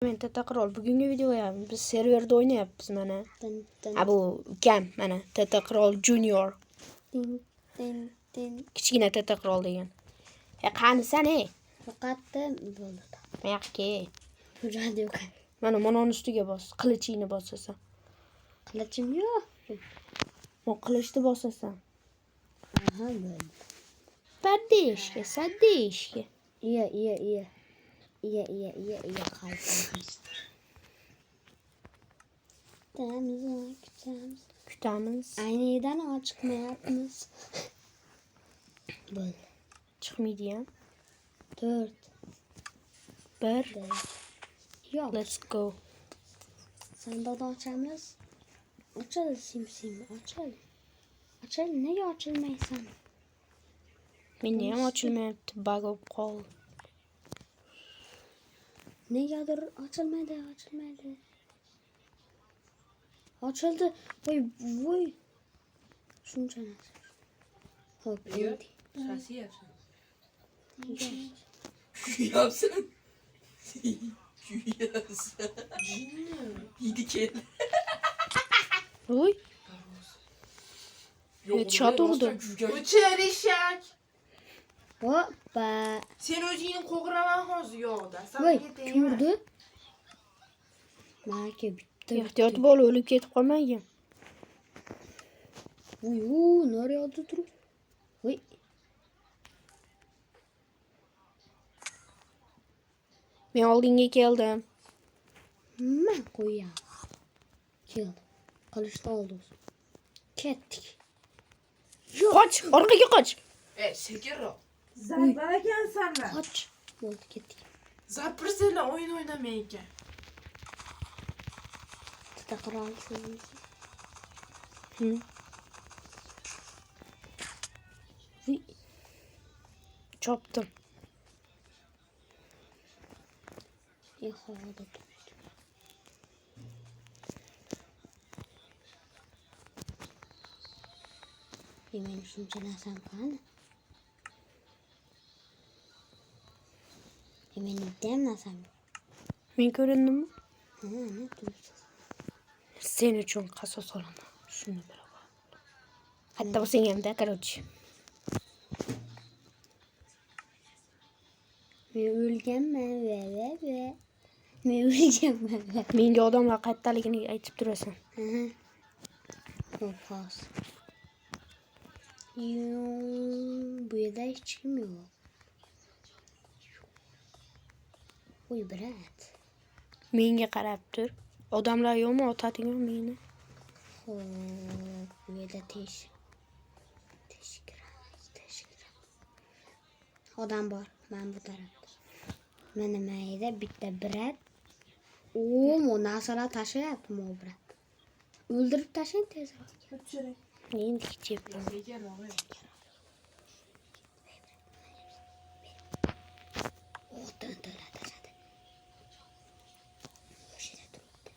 Men Tatakrol bugungi videoya biz serverda o'ynayapmiz mana. Bu ukam mana Tatakrol Junior. Kichkina Tatakrol degan. Qanisan Yo'qotdim bo'ldi. Yo'qki. Hujjat yo'q. Mana mononi ustiga bos, qilichingni bosasan. Qilichim yo'q. Mo qilichni bosasan. Aha, bo'ldi. Sadishga. Iya, qalbim. Kutamiz. Aynidan chiqmayapmiz. Bo'ldi. Chiqmaydi ham. 4. 1. Yo'q. Let's go. Sandoqni ochamiz. Ochil, sim, ochil. Ochil, nega ochilmaysan? Meni ham ochilmayapti, bug bo'lib qoldi. Negadir ochilmaydi. Ochildi. Voy. Shuncha narsa. Hop, endi. Nasıl yapsın? Yapsın. Yapsın. Yedi kere. Oy. Headshot oldu. Uçar eşek. Hoppa. Sen özünün kokuğuna hazır yok da. Voy, kim urdi? Maka bitta. Ehtiyot bo'l, o'lib ketib qolmagin. Voy, nerede turib? Voy. Men oldinga keldim. Men qo'yam. Keldi. Qilishni oldi. Ketdik. Qoch, orqaga qoch. Şeker o. Zarbara gel sana. Qoch. Bo'ldi, ketdik. Zaprısıyla oyun oynamayken. Taqrolsiz. Chopdim. Yo'qoldi. Men shuncha narsam qani? Men ikkita narsam. Men ko'rindimmi? Ne turibsiz? Sen uchun qasos olaman. Shuni bilaman. Hatta bo'lsang ham-da, короче. Men o'lganman, va. Men o'lganman. Menga odamlar qayerdaligini aytib turasan. Xo'p. Bu yerda hech kim yo'q. Voy, brat. Menga qarab tur. Odamlar yo'qmi? Otadingmi meni? Xo'p, bu yerda teshik. Odam bor, men bu tarafda. Mana mayda bitta brat. Bu narsalar tashlayapti bu brat. O'ldirib tashlang tezroq. Uçarak. Endi kechib. Şeker o. O'tin to'latadi. O'shida turibdi.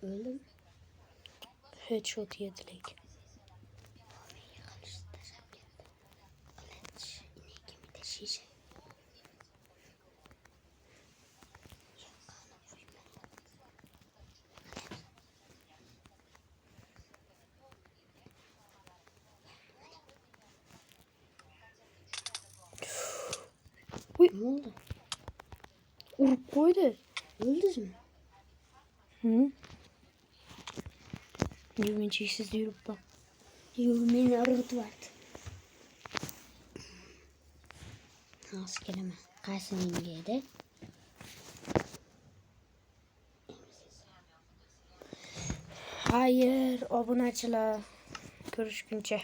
Öldüm. Headshot yedilik. Yıkılıştı taşak geldi. Kılıç, inekimi de şişe. Uy. Ne oldu? Urib qo'ydi. Öldünüz mü? Men cheksiz yuribman. Yo'q, meni urib-vardi. Hozir kelaman. Qaysi menga edi? Xayr, obunachilar. Ko'rishguncha.